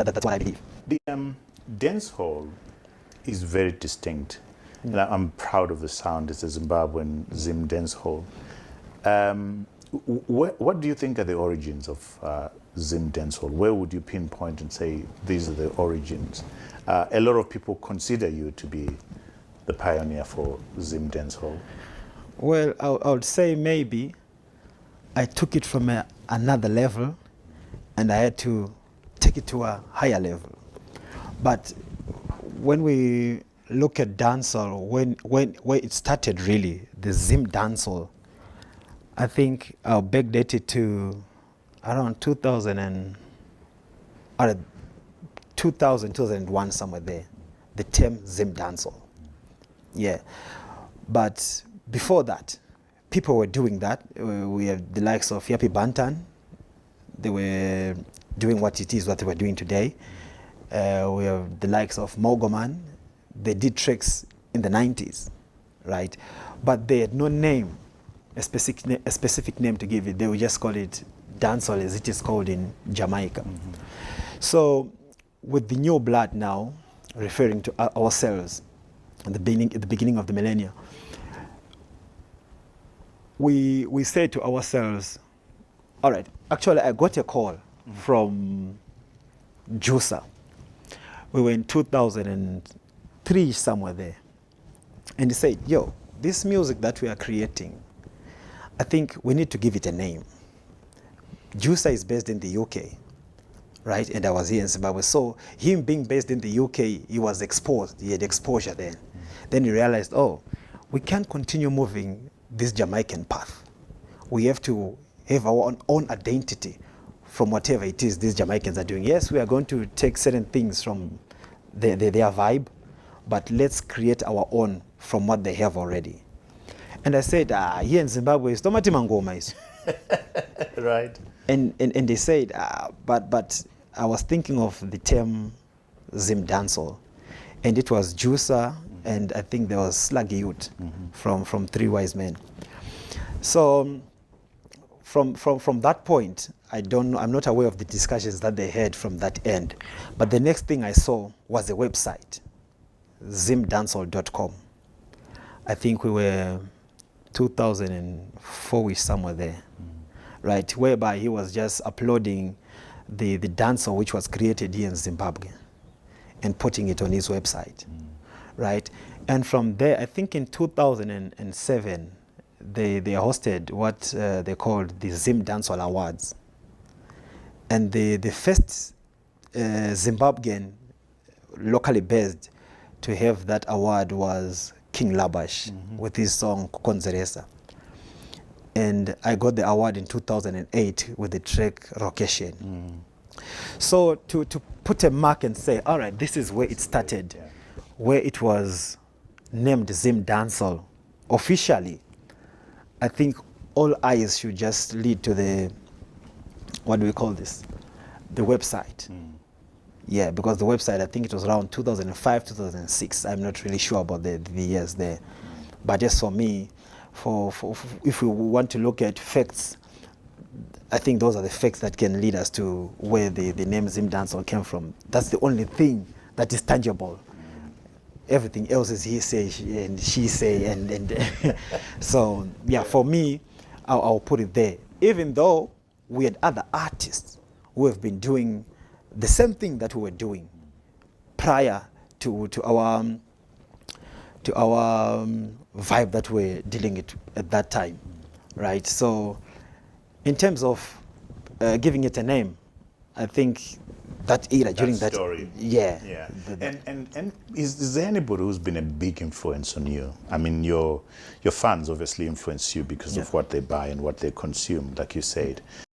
That's what I believe. The dancehall is very distinct. And I'm proud of the sound. It's a Zimbabwean zimdancehall. What do you think are the origins of zimdancehall? Where would you pinpoint and say these are the origins? A lot of people consider you to be the pioneer for zimdancehall. Well, I would say maybe I took it from another level and I had to take it to a higher level. But when we look at dancehall, when it started really, the Zim dancehall, I think I'll backdate it to around 2001, somewhere there, the term Zim dancehall. Yeah. But before that, people were doing that. We have the likes of Yapi Bantan. They were doing what they were doing today. We have the likes of Mogoman. They did tricks in the 90s, right? But they had no name, a specific name to give it. They would just call it dancehall, as it is called in Jamaica. Mm-hmm. So with the new blood now, referring to ourselves at the beginning of the millennia, we say to ourselves, all right, actually I got a call from Jusa. We were in 2003, somewhere there. And he said, yo, this music that we are creating, I think we need to give it a name. Jusa is based in the UK, right? And I was here in Zimbabwe. So him being based in the UK, he was exposed. He had exposure then. Then he realized, oh, we can't continue moving this Jamaican path. We have to have our own identity from whatever it is these Jamaicans are doing. Yes, we are going to take certain things from their vibe, but let's create our own from what they have already. And I said, here in Zimbabwe, it's tomati mangoma is. Right. And they said, but I was thinking of the term Zim dancehall, and it was Jusa, and I think there was Sluggy Youth from Three Wise Men. So from that point, I don't know, I'm not aware of the discussions that they had from that end. But the next thing I saw was a website, zimdancehall.com. I think we were 2004-ish, somewhere there, right? Whereby he was just uploading the dancehall which was created here in Zimbabwe and putting it on his website, right? And from there, I think in 2007, they hosted what they called the Zim Dancehall Awards. And the first Zimbabwean locally based to have that award was King Labash with his song Kukonzeresa. And I got the award in 2008 with the track Rocation. So to put a mark and say, all right, this is where it started, where it was named Zim Dancehall officially, I think all eyes should just lead to the, what do we call this? The website. Yeah, because the website, I think it was around 2005, 2006. I'm not really sure about the years there. But just for me, if we want to look at facts, I think those are the facts that can lead us to where the name Zim Dancehall came from. That's the only thing that is tangible. Everything else is he say and she say, and so yeah, for me, I'll put it there. Even though we had other artists who have been doing the same thing that we were doing prior to our vibe that we're dealing it at that time, right? So in terms of giving it a name, I think that era during that story. Yeah. And is there anybody who's been a big influence on you? I mean, your fans obviously influence you because of what they buy and what they consume, like you said.